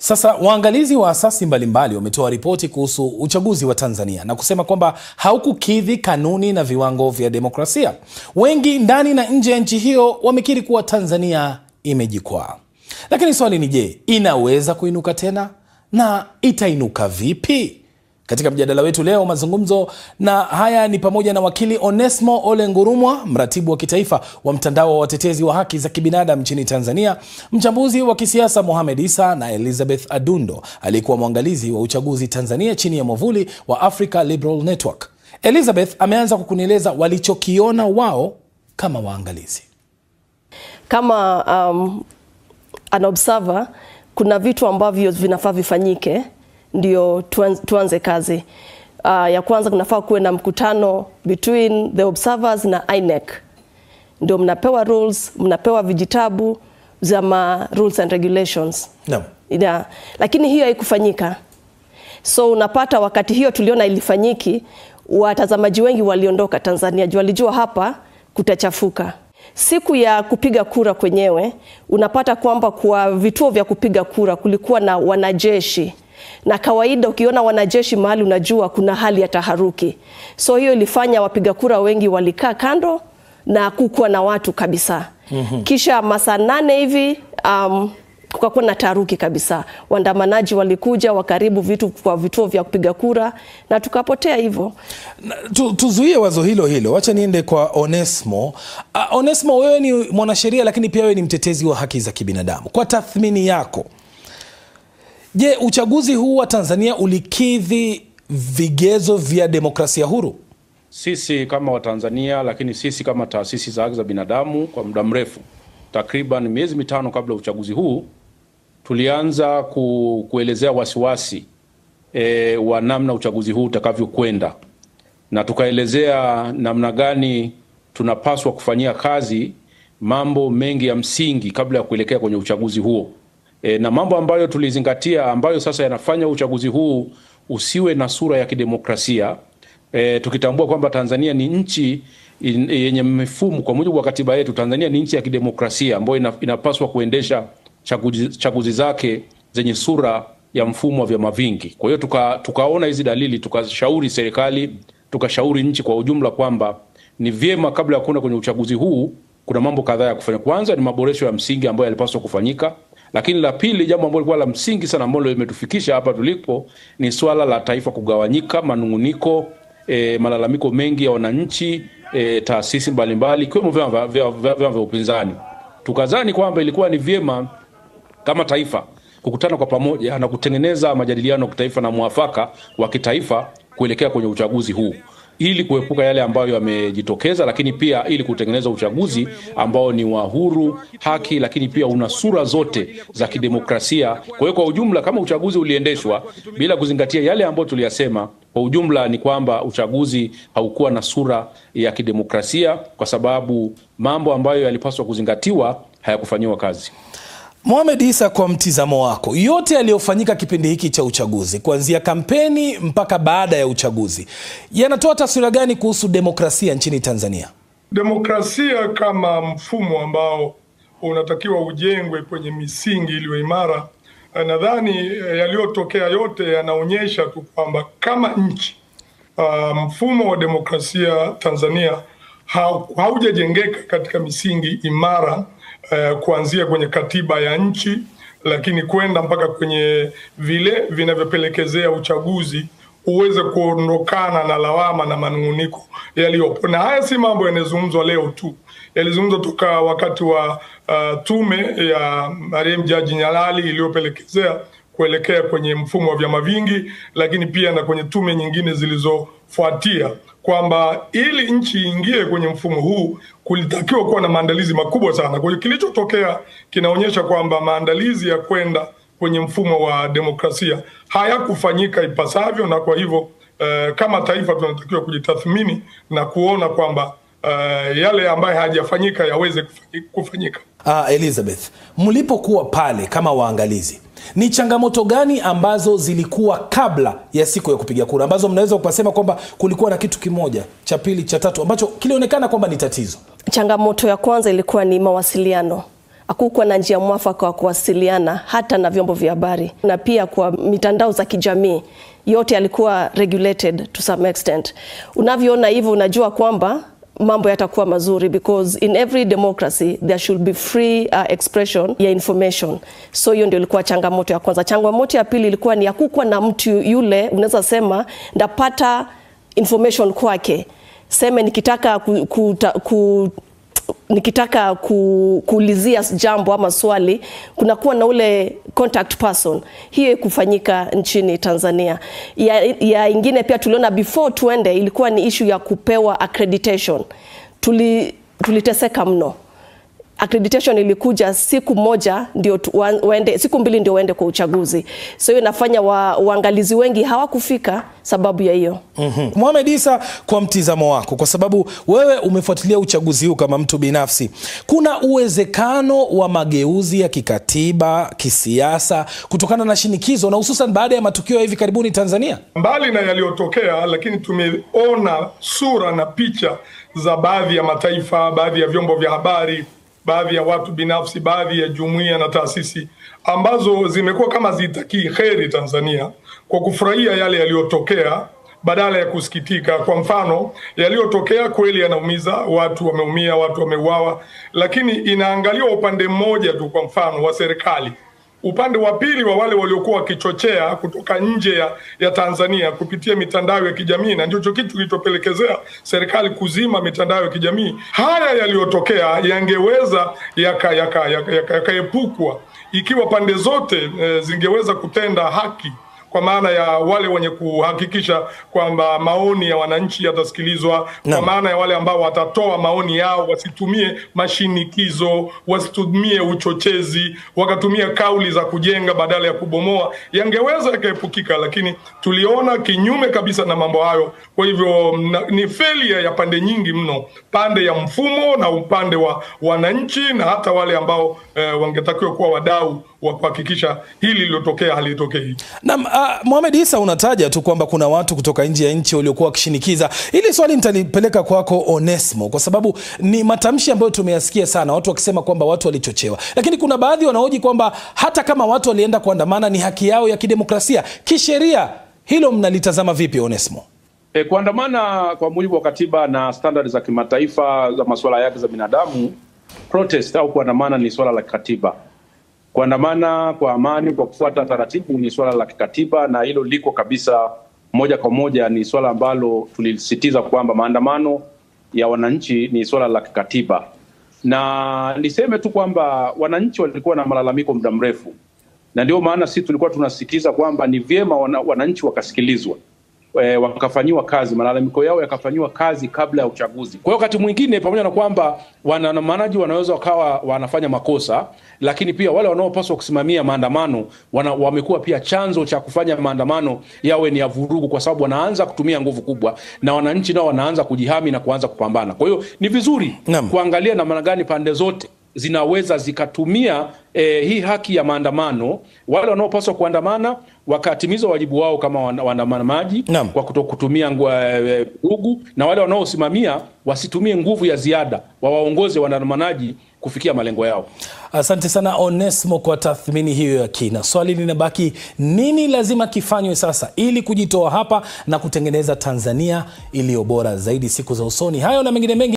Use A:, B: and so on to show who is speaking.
A: Sasa waangalizi wa asasi mbalimbali wametoa ripoti kuhusu uchaguzi wa Tanzania na kusema kwamba haukukidhi kanuni na viwango vya demokrasia. Wengi ndani na nje ya nchi hiyo wamekiri kuwa Tanzania imejikwaa. Lakini swali ni je, inaweza kuinuka tena na itainuka vipi? Katika mjadala wetu leo mazungumzo na haya ni pamoja na wakili Onesmo Ole Ngurumwa, mratibu wa kitaifa wa mtandao wa watetezi wa haki za kibinadamu nchini Tanzania, mchambuzi wa kisiasa Mohamed Issa na Elizabeth Adundo, aliyekuwa mwangalizi wa uchaguzi Tanzania chini ya mwavuli wa Africa Liberal Network. Elizabeth ameanza kukunieleza walichokiona wao kama waangalizi.
B: Kama an observer, kuna vitu ambavyo vinafaa vifanyike ndio tuanze kazi. Ya kwanza kunafaa kuwe na mkutano between the observers na INEC. Ndio mnapewa rules, mnapewa vijitabu za rules and regulations.
A: No.
B: Lakini hiyo haikufanyika. So unapata wakati hiyo tuliona ilifanyiki, watazamaji wengi waliondoka Tanzania, walijua hapa kutachafuka. Siku ya kupiga kura kwenyewe, unapata kwamba kwa vituo vya kupiga kura kulikuwa na wanajeshi. Na kawaida ukiona wanajeshi mahali unajua kuna hali ya taharuki. So hiyo ilifanya wapiga kura wengi walikaa kando na kukuwa na watu kabisa. Kisha masaa 8 hivi kukakuwa na taharuki kabisa. Waandamanaji walikuja wakaribu vitu kwa vituo vya kupiga kura na tukapotea hivyo.
A: Tuzuie wazo hilo. Wacha niende kwa Onesmo. Onesmo, wewe ni mwanasheria lakini pia wewe ni mtetezi wa haki za kibinadamu. Kwa tathmini yako, je, uchaguzi huu wa Tanzania ulikidhi vigezo vya demokrasia huru?
C: Sisi kama Watanzania, lakini sisi kama taasisi za haki za binadamu, kwa muda mrefu, takriban miezi 5 kabla uchaguzi huu, tulianza kuelezea wasiwasi wa namna uchaguzi huu utakavyokwenda, na tukaelezea namna gani tunapaswa kufanyia kazi mambo mengi ya msingi kabla ya kuelekea kwenye uchaguzi huo. Na mambo ambayo tulizingatia ambayo sasa yanafanya uchaguzi huu usiwe na sura ya kidemokrasia, tukitambua kwamba Tanzania ni nchi yenye mifumo. Kwa mujibu wa katiba yetu, Tanzania ni nchi ya kidemokrasia ambayo inapaswa kuendesha chaguzi zake zenye sura ya mfumo wa vyama vingi. Kwa hiyo tukaona hizi dalili, tukashauri serikali, tukashauri nchi kwa ujumla kwamba ni vyema kabla ya kwenda kwenye uchaguzi huu kuna mambo kadhaa ya kufanya. Kwanza ni maboresho ya msingi ambayo yalipaswa kufanyika. Lakini la pili, jambo ambalo lilikuwa la msingi sana ambalo limetufikisha hapa tulipo, ni swala la taifa kugawanyika, manunguniko, malalamiko mengi ya wananchi, taasisi mbalimbali ikiwemo vyama vya upinzani. Tukazani kwamba ilikuwa ni vyema kama taifa kukutana kwa pamoja na kutengeneza majadiliano ya kitaifa na muafaka wa kitaifa kuelekea kwenye uchaguzi huu, ili kuepuka yale ambayo yamejitokeza, lakini pia ili kutengeneza uchaguzi ambao ni wa huru, haki, lakini pia una sura zote za kidemokrasia. Kwa hiyo kwa ujumla, kama uchaguzi uliendeshwa bila kuzingatia yale ambayo tuliyasema, kwa ujumla ni kwamba uchaguzi haukuwa na sura ya kidemokrasia, kwa sababu mambo ambayo yalipaswa kuzingatiwa hayakufanyiwa kazi.
A: Mohamed Issa, kwa mtizamo wako, yote yaliyofanyika kipindi hiki cha uchaguzi, kuanzia kampeni mpaka baada ya uchaguzi, yanatoa taswira gani kuhusu demokrasia nchini Tanzania?
D: Demokrasia kama mfumo ambao unatakiwa ujengwe kwenye misingi iliyo imara, nadhani yaliyotokea yote yanaonyesha tu kwamba kama nchi, mfumo wa demokrasia Tanzania haujajengeka katika misingi imara, kuanzia kwenye katiba ya nchi, lakini kwenda mpaka kwenye vile vinavyopelekezea uchaguzi uweze kuondokana na lawama na manunguniko yaliyopo. Na haya si mambo yanazungumzwa leo tu, yalizungumzwa toka wakati wa tume ya marehemu Jaji Nyalali iliyopelekezea kuelekea kwenye mfumo wa vyama vingi, lakini pia na kwenye tume nyingine zilizofuatia, kwamba ili nchi ingie kwenye mfumo huu kulitakiwa kuwa na maandalizi makubwa sana. Kwa hiyo kilichotokea kinaonyesha kwamba maandalizi ya kwenda kwenye mfumo wa demokrasia hayakufanyika ipasavyo, na kwa hivyo kama taifa tunatakiwa kujitathmini na kuona kwamba yale ambayo hayajafanyika yaweze kufanyika.
A: Elizabeth, mlipokuwa pale kama waangalizi, ni changamoto gani ambazo zilikuwa kabla ya siku ya kupiga kura, ambazo mnaweza kusema kwamba kulikuwa na kitu kimoja, cha pili, cha tatu ambacho kilionekana kwamba ni tatizo?
B: Changamoto ya kwanza ilikuwa ni mawasiliano. Hakukuwa na njia mwafaka wa kuwasiliana hata na vyombo vya habari, na pia kwa mitandao za kijamii yote yalikuwa regulated to some extent. Unavyoona hivyo unajua kwamba mambo yatakuwa mazuri, because in every democracy there should be free expression ya information. So hiyo ndio ilikuwa changamoto ya kwanza. Changamoto ya pili ilikuwa ni hakukuwa na mtu yule unaweza sema ndapata information kwake. Sema nikitaka kuulizia jambo ama swali, kunakuwa na ule contact person. Hiyo kufanyika nchini Tanzania. Ya ingine pia tuliona before tuende ilikuwa ni issue ya kupewa accreditation. Tuliteseka mno. Accreditation ilikuja siku moja ndio siku mbili ndio waende kwa uchaguzi. So hiyo inafanya waangalizi wengi hawakufika sababu ya hiyo.
A: Mohamed Issa, kwa mtizamo wako, kwa sababu wewe umefuatilia uchaguzi huu kama mtu binafsi, kuna uwezekano wa mageuzi ya kikatiba, kisiasa kutokana na shinikizo na hususan baada ya matukio ya hivi karibuni Tanzania?
D: Mbali na yaliyotokea, lakini tumeona sura na picha za baadhi ya mataifa, baadhi ya vyombo vya habari, baadhi ya watu binafsi, baadhi ya jumuiya na taasisi ambazo zimekuwa kama zitakii kheri Tanzania kwa kufurahia yale yaliyotokea badala ya kusikitika. Kwa mfano, yaliyotokea kweli yanaumiza, watu wameumia, watu wameuawa, lakini inaangaliwa upande mmoja tu, kwa mfano wa serikali. Upande wa pili wa wale waliokuwa wakichochea kutoka nje ya Tanzania kupitia mitandao ya kijamii, na ndicho kitu kilichopelekezea serikali kuzima mitandao ya kijamii. Haya yaliyotokea yangeweza yakaepukwa ikiwa pande zote zingeweza kutenda haki, kwa maana ya wale wenye kuhakikisha kwamba maoni ya wananchi yatasikilizwa, kwa maana ya wale ambao watatoa maoni yao wasitumie mashinikizo, wasitumie uchochezi, wakatumia kauli za kujenga badala ya kubomoa, yangeweza yakaepukika. Lakini tuliona kinyume kabisa na mambo hayo. Kwa hivyo ni failure ya pande nyingi mno, pande ya mfumo na upande wa wananchi na hata wale ambao wangetakiwa kuwa wadau wa kuhakikisha hili lilotokea halitokei.
A: Na Mohamed Issa, unataja tu kwamba kuna watu kutoka nje ya nchi waliokuwa wakishinikiza. Hili swali nitalipeleka kwako Onesmo, kwa sababu ni matamshi ambayo tumeyasikia sana, watu wakisema kwamba watu walichochewa. Lakini kuna baadhi wanahoji kwamba hata kama watu walienda kuandamana ni haki yao ya kidemokrasia. Kisheria hilo mnalitazama vipi, Onesmo?
C: Kuandamana kwa mujibu wa katiba na standards za kimataifa za masuala ya haki za binadamu, protest au kuandamana ni swala la kikatiba. Kuandamana kwa amani kwa kufuata taratibu ni swala la kikatiba, na hilo liko kabisa moja kwa moja, ni swala ambalo tulisisitiza kwamba maandamano ya wananchi ni swala la kikatiba. Na niseme tu kwamba wananchi walikuwa na malalamiko muda mrefu, na ndio maana sisi tulikuwa tunasisitiza kwamba ni vyema wananchi wakasikilizwa, wakafanyiwa kazi, malalamiko yao yakafanyiwa kazi kabla ya uchaguzi. Kwa hiyo wakati mwingine, pamoja na kwamba waandamanaji wanaweza wakawa wanafanya makosa, lakini pia wale wanaopaswa kusimamia maandamano wamekuwa pia chanzo cha kufanya maandamano yawe ni ya vurugu, kwa sababu wanaanza kutumia nguvu kubwa na wananchi nao wanaanza kujihami na kuanza kupambana. Kwa hiyo ni vizuri kuangalia namna gani pande zote zinaweza zikatumia hii haki ya maandamano. Wale wanaopaswa kuandamana wakatimiza wajibu wao kama waandamanaji kwa kutokutumia nguvu, na wale wanaosimamia wasitumie nguvu ya ziada, wawaongoze waandamanaji kufikia malengo yao.
A: Asante sana Onesmo kwa tathmini hiyo ya kina. Swali linabaki, nini lazima kifanywe sasa ili kujitoa hapa na kutengeneza Tanzania iliyo bora zaidi siku za usoni? Hayo na mengine mengi